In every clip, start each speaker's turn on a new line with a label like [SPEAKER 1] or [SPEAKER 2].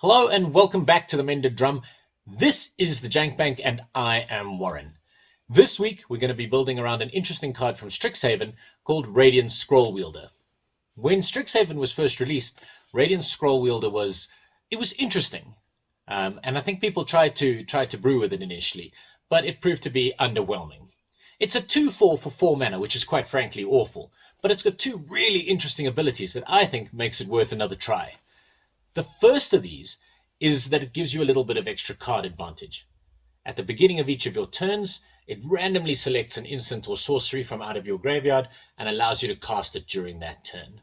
[SPEAKER 1] Hello and welcome back to the Mended Drum. This is the Jank Bank and I am Warren. This week we're going to be building around an interesting card from Strixhaven called Radiant Scrollwielder. When Strixhaven was first released, Radiant Scrollwielder was interesting. And I think people tried to brew with it initially, but it proved to be underwhelming. It's a 2/4 for 4 mana, which is quite frankly awful, but it's got two really interesting abilities that I think makes it worth another try. The first of these is that it gives you a little bit of extra card advantage. At the beginning of each of your turns, it randomly selects an instant or sorcery from out of your graveyard and allows you to cast it during that turn.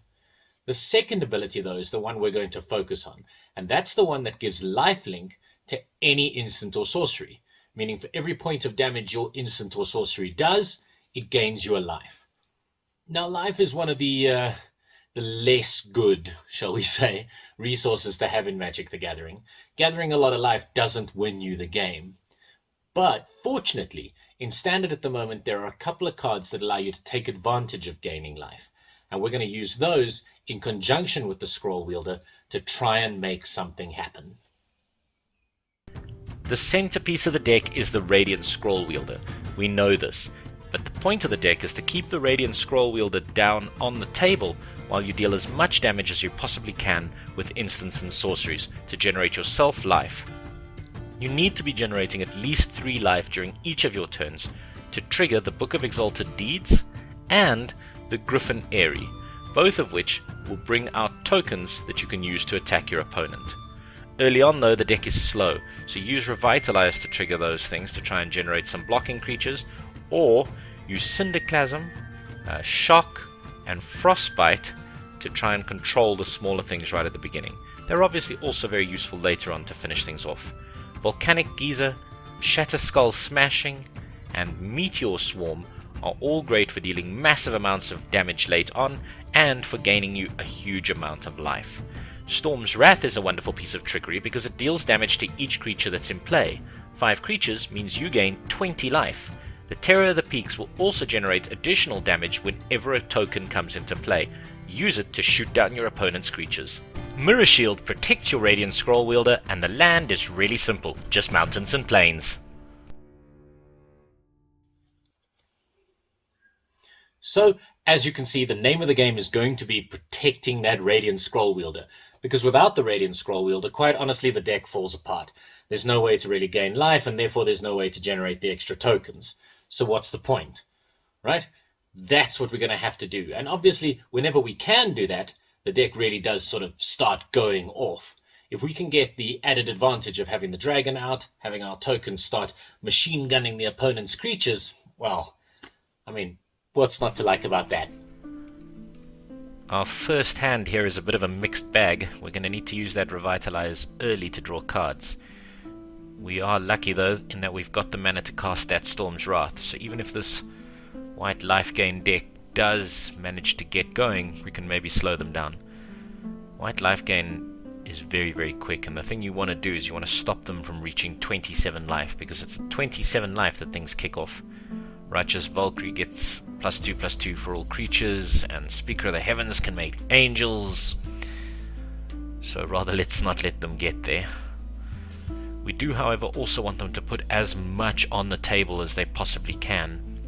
[SPEAKER 1] The second ability, though, is the one we're going to focus on, and that's the one that gives lifelink to any instant or sorcery, meaning for every point of damage your instant or sorcery does, it gains you a life. Now, life is one of the less good, shall we say, resources to have in Magic the Gathering. Gathering a lot of life doesn't win you the game. But fortunately, in Standard at the moment, there are a couple of cards that allow you to take advantage of gaining life. And we're going to use those in conjunction with the Scroll Wielder to try and make something happen.
[SPEAKER 2] The centerpiece of the deck is the Radiant Scrollwielder. We know this. But the point of the deck is to keep the Radiant Scrollwielder down on the table while you deal as much damage as you possibly can with instants and sorceries to generate yourself life. You need to be generating at least 3 life during each of your turns to trigger the Book of Exalted Deeds and the Griffin Airy, both of which will bring out tokens that you can use to attack your opponent. Early on though, the deck is slow, so use Revitalize to trigger those things to try and generate some blocking creatures, or use Cinderclasm, Shock, and Frostbite to try and control the smaller things right at the beginning. They're obviously also very useful later on to finish things off. Volcanic Geyser, Shatter Skull Smashing, and Meteor Swarm are all great for dealing massive amounts of damage late on and for gaining you a huge amount of life. Storm's Wrath is a wonderful piece of trickery because it deals damage to each creature that's in play. 5 creatures means you gain 20 life. The Terror of the Peaks will also generate additional damage whenever a token comes into play. Use it to shoot down your opponent's creatures. Mirror Shield protects your Radiant Scrollwielder, and the land is really simple, just mountains and plains.
[SPEAKER 1] So, as you can see, the name of the game is going to be protecting that Radiant Scrollwielder, because without the Radiant Scrollwielder, quite honestly, the deck falls apart. There's no way to really gain life, and therefore there's no way to generate the extra tokens. So what's the point, right? That's what we're going to have to do. And obviously, whenever we can do that, the deck really does sort of start going off. If we can get the added advantage of having the dragon out, having our tokens start machine gunning the opponent's creatures, well, I mean, what's not to like about that?
[SPEAKER 2] Our first hand here is a bit of a mixed bag. We're going to need to use that Revitalize early to draw cards. We are lucky though in that we've got the mana to cast that Storm's Wrath, so even if this white lifegain deck does manage to get going, we can maybe slow them down. White lifegain is very, very quick, and the thing you want to do is you want to stop them from reaching 27 life, because it's at 27 life that things kick off. Righteous Valkyrie gets +2/+2 for all creatures, and Speaker of the Heavens can make angels, so rather let's not let them get there. We do, however, also want them to put as much on the table as they possibly can,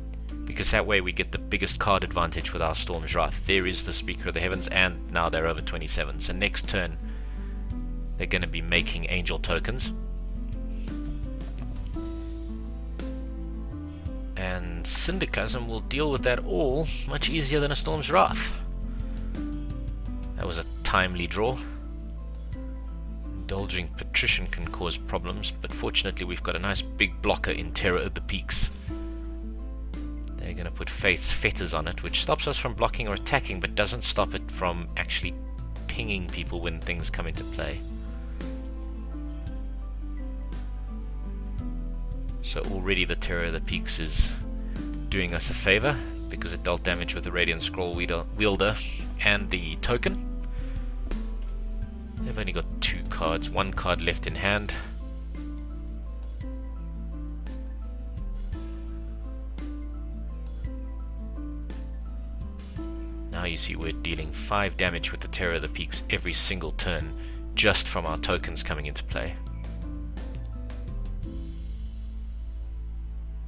[SPEAKER 2] because that way we get the biggest card advantage with our Storm's Wrath. There is the Speaker of the Heavens, and now they're over 27, so next turn they're going to be making angel tokens. And Cinderclasm will deal with that all much easier than a Storm's Wrath. That was a timely draw. Indulging Patrician can cause problems, but fortunately we've got a nice big blocker in Terror of the Peaks. They're going to put Faith's Fetters on it, which stops us from blocking or attacking, but doesn't stop it from actually pinging people when things come into play. So already the Terror of the Peaks is doing us a favor, because it dealt damage with the Radiant Scrollwielder and the token. They've only got 2 cards, 1 card left in hand. Now you see we're dealing 5 damage with the Terror of the Peaks every single turn just from our tokens coming into play.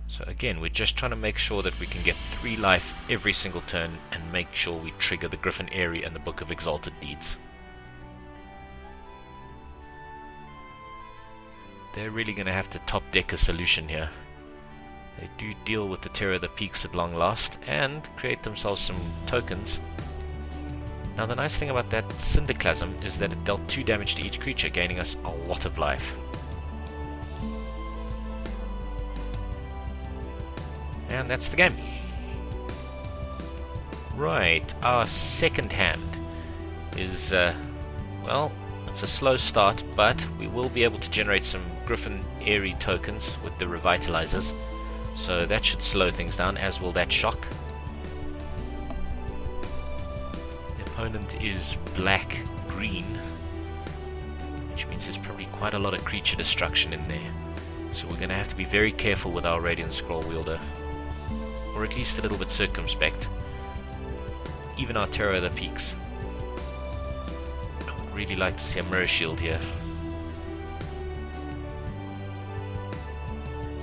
[SPEAKER 2] So again, we're just trying to make sure that we can get 3 life every single turn and make sure we trigger the Griffin Eyrie and the Book of Exalted Deeds. They're really going to have to top deck a solution here. They do deal with the Terror of the Peaks at long last and create themselves some tokens. Now the nice thing about that Cinderclasm is that it dealt 2 damage to each creature, gaining us a lot of life. And that's the game. Right, our second hand is, well, it's a slow start, but we will be able to generate some Griffin Eyrie tokens with the Revitalizers. So that should slow things down, as will that shock. The opponent is black-green, which means there's probably quite a lot of creature destruction in there. So we're going to have to be very careful with our Radiant Scrollwielder. Or at least a little bit circumspect. Even our Terror of the Peaks. I would really like to see a Mirror Shield here.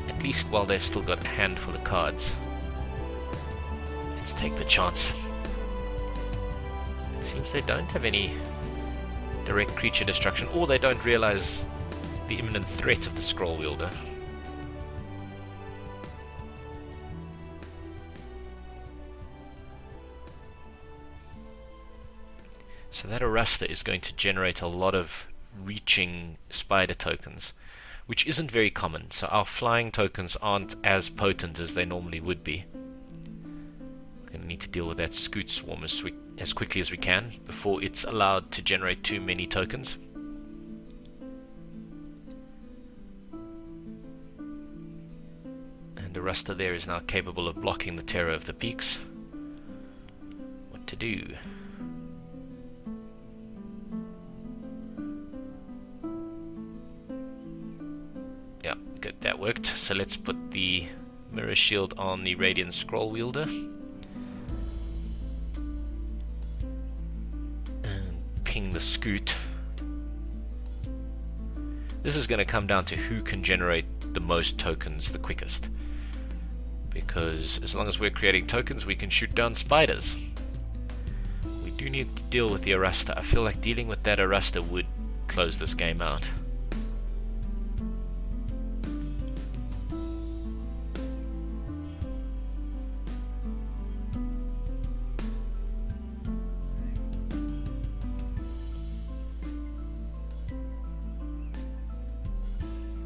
[SPEAKER 2] At least while they've still got a handful of cards. Let's take the chance. It seems they don't have any direct creature destruction, or they don't realize the imminent threat of the Scrollwielder. So that Arasta is going to generate a lot of reaching spider tokens, which isn't very common, so our flying tokens aren't as potent as they normally would be. We're going to need to deal with that Scoot Swarm as quickly as we can before it's allowed to generate too many tokens. And Arasta there is now capable of blocking the Terror of the Peaks. What to do? Yeah, good, that worked. So let's put the Mirror Shield on the Radiant Scrollwielder. And ping the Scoot. This is going to come down to who can generate the most tokens the quickest. Because as long as we're creating tokens, we can shoot down spiders. We do need to deal with the Arasta. I feel like dealing with that Arasta would close this game out.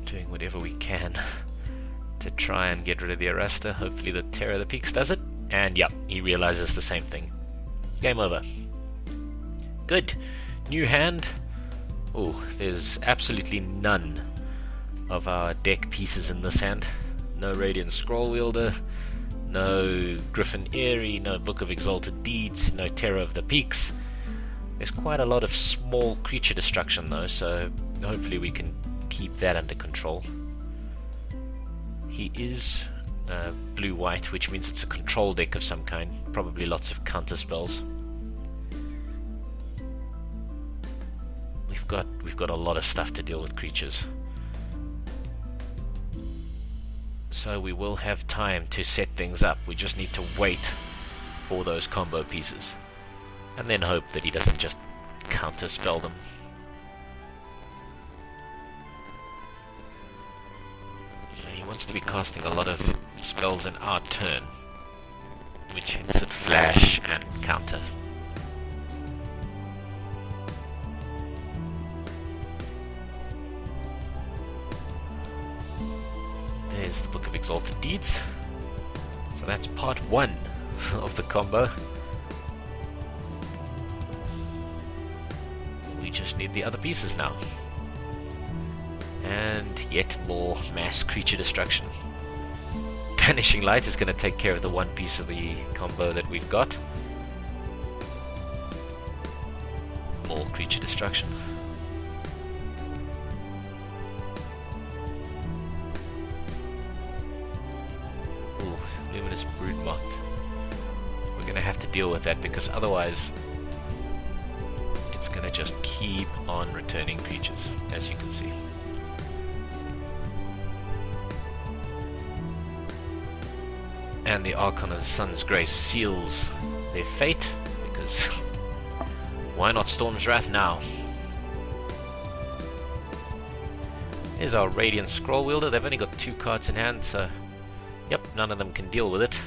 [SPEAKER 2] Doing whatever we can to try and get rid of the Arasta. Hopefully the Terror of the Peaks does it. And yep, he realizes the same thing. Game over. Good. New hand. Oh, there's absolutely none of our deck pieces in this hand. No Radiant Scrollwielder, no Griffin Eyrie, no Book of Exalted Deeds, no Terror of the Peaks. There's quite a lot of small creature destruction though, so hopefully we can keep that under control. He is blue-white, which means it's a control deck of some kind. Probably lots of counter spells. We've got a lot of stuff to deal with creatures. So we will have time to set things up. We just need to wait for those combo pieces. And then hope that he doesn't just counter spell them. He wants to be casting a lot of spells in our turn, which hits at flash and counter. There's the Book of Exalted Deeds. So that's part 1 of the combo. We just need the other pieces now. And yet more mass creature destruction. Vanishing Light is going to take care of the one piece of the combo that we've got. More creature destruction. Ooh, Luminous Broodmoth. We're going to have to deal with that because otherwise it's going they just keep on returning creatures, as you can see. And the Archon of the Sun's Grace seals their fate, because why not Storm's Wrath now? Here's our Radiant Scrollwielder. They've only got 2 cards in hand, so yep, none of them can deal with it.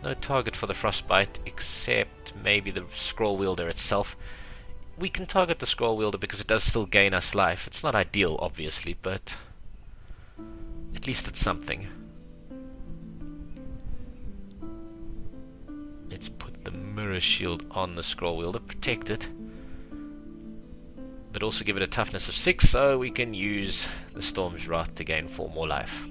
[SPEAKER 2] No target for the Frostbite, except maybe the Scrollwielder itself. We can target the Scrollwielder because it does still gain us life. It's not ideal, obviously, but at least it's something. Let's put the Mirror Shield on the Scrollwielder, protect it, but also give it a toughness of 6, so we can use the Storm's Wrath to gain 4 more life.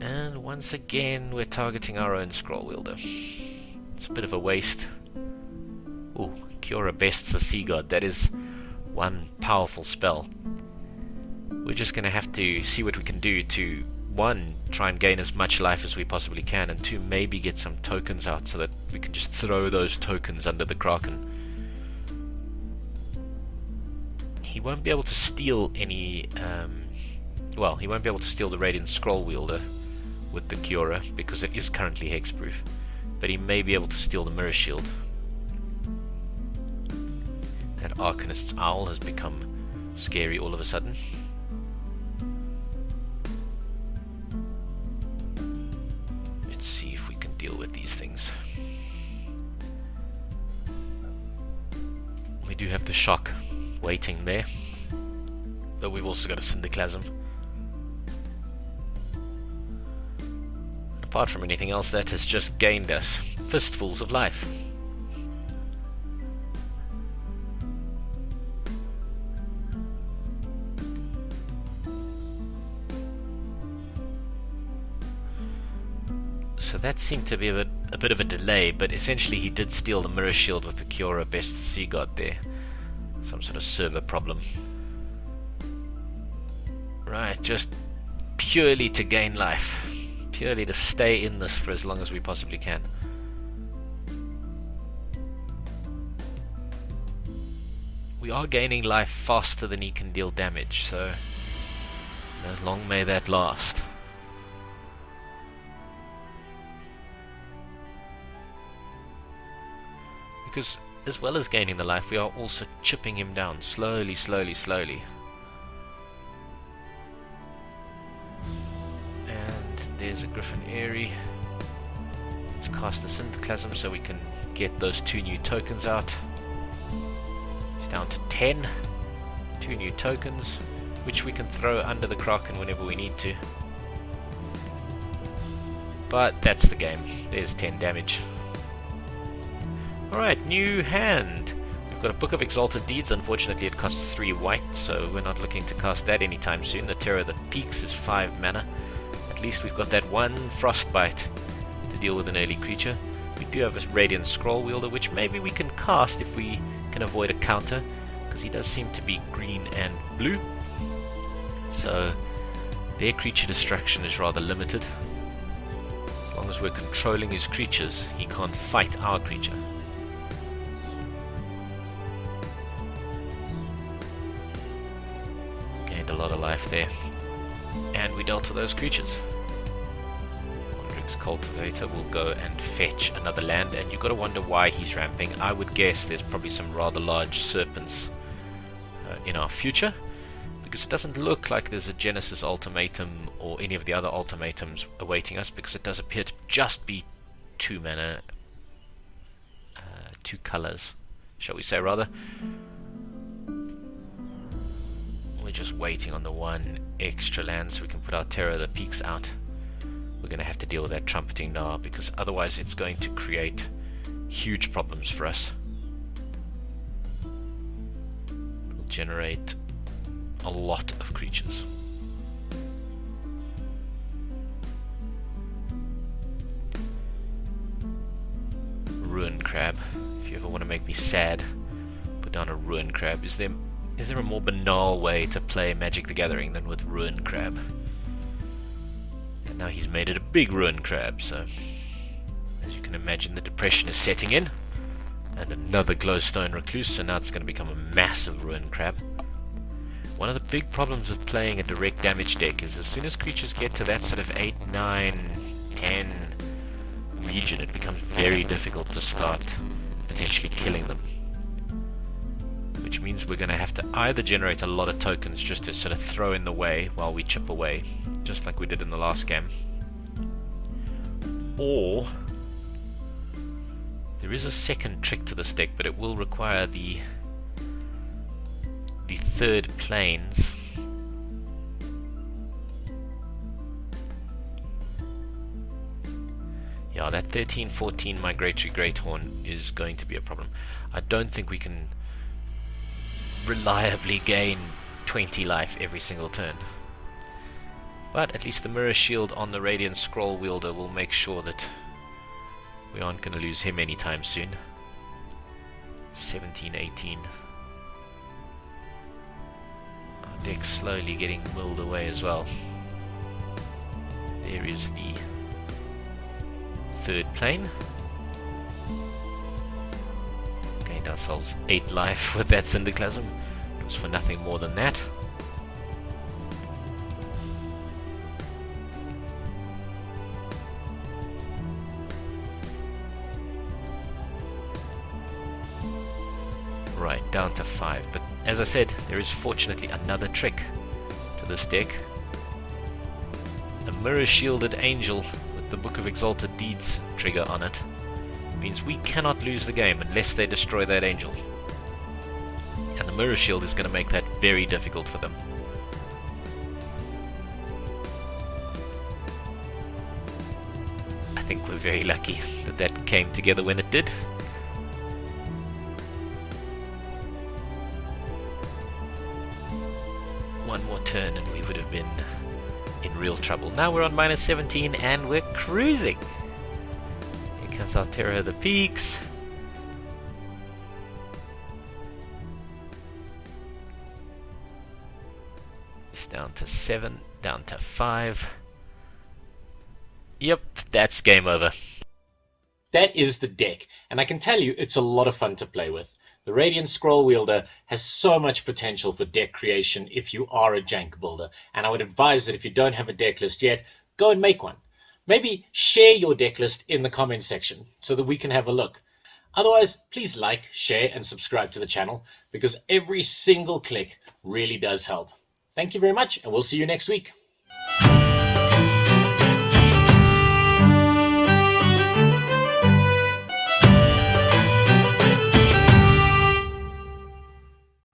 [SPEAKER 2] And once again, we're targeting our own Scrollwielder. It's a bit of a waste. Ooh, Kiora bests the Sea God. That is one powerful spell. We're just going to have to see what we can do to, 1, try and gain as much life as we possibly can, and 2, maybe get some tokens out so that we can just throw those tokens under the Kraken. He won't be able to steal any... well, he won't be able to steal the Radiant Scrollwielder with the Kiora, because it is currently hexproof, but he may be able to steal the Mirror Shield. That Arcanist's Owl has become scary all of a sudden. Let's see if we can deal with these things. We do have the Shock waiting there, but we've also got a Cinderclasm. Apart from anything else, that has just gained us fistfuls of life. So that seemed to be a bit of a delay, but essentially he did steal the Mirror Shield with the Kiora Best Sea God there. Some sort of server problem. Right, just purely to gain life. Purely to stay in this for as long as we possibly can. We are gaining life faster than he can deal damage, so long may that last. Because as well as gaining the life, we are also chipping him down slowly, slowly, slowly. There's a Griffin Airy. Let's cast the Cinderclasm so we can get those 2 new tokens out. It's down to 10. 2 new tokens, which we can throw under the Kraken whenever we need to. But that's the game. There's 10 damage. Alright, new hand. We've got a Book of Exalted Deeds. Unfortunately it costs 3 white, so we're not looking to cast that anytime soon. The Terror that Peaks is 5 mana. At least we've got that 1 Frostbite to deal with an early creature. We do have a Radiant Scrollwielder, which maybe we can cast if we can avoid a counter, because he does seem to be green and blue. So their creature destruction is rather limited. As long as we're controlling his creatures, he can't fight our creature. Gained a lot of life there. And we dealt with those creatures. Wandring's Cultivator will go and fetch another land, and you've got to wonder why he's ramping. I would guess there's probably some rather large serpents in our future, because it doesn't look like there's a Genesis Ultimatum or any of the other ultimatums awaiting us, because it does appear to just be 2 mana, 2 colors, shall we say rather. We're just waiting on the 1 extra land so we can put our Terror that Peaks out. We're going to have to deal with that Trumpeting now, because otherwise it's going to create huge problems for us. It'll generate a lot of creatures. Ruin Crab. If you ever want to make me sad, put down a Ruin Crab. Is there a more banal way to play Magic the Gathering than with Ruin Crab? And now he's made it a big Ruin Crab, so As you can imagine, the depression is setting in. And another glowstone recluse, so now it's going to become a massive ruin crab. One of the big problems with playing a direct damage deck is as soon as creatures get to that sort of 8, 9, 10 region, it becomes very difficult to start potentially killing them. Which means we're going to have to either generate a lot of tokens just to sort of throw in the way while we chip away, just like we did in the last game. Or there is a second trick to this deck, but it will require the third planes. Yeah, that 13-14 Migratory Greathorn is going to be a problem. I don't think we can reliably gain 20 life every single turn. But at least the Mirror Shield on the Radiant Scrollwielder will make sure that we aren't going to lose him anytime soon. 17-18. Our deck's slowly getting milled away as well. There is the third plane. Gained ourselves 8 life with that Cinderclasm. It was for nothing more than that. Right, down to 5. But as I said, there is fortunately another trick to this deck. A mirror shielded angel with the Book of Exalted Deeds trigger on it means we cannot lose the game unless they destroy that angel. And the mirror shield is going to make that very difficult for them. I think we're very lucky that that came together when it did. One more turn and we would have been in real trouble. Now we're on -17 and we're cruising. Here comes our Terror of the Peaks. It's down to 7, down to 5. Yep, that's game over.
[SPEAKER 1] That is the deck, and I can tell you it's a lot of fun to play with. The Radiant Scrollwielder has so much potential for deck creation if you are a jank builder, and I would advise that if you don't have a deck list yet, go and make one. Maybe share your deck list in the comment section so that we can have a look. Otherwise, please like, share, and subscribe to the channel because every single click really does help. Thank you very much, and we'll see you next week.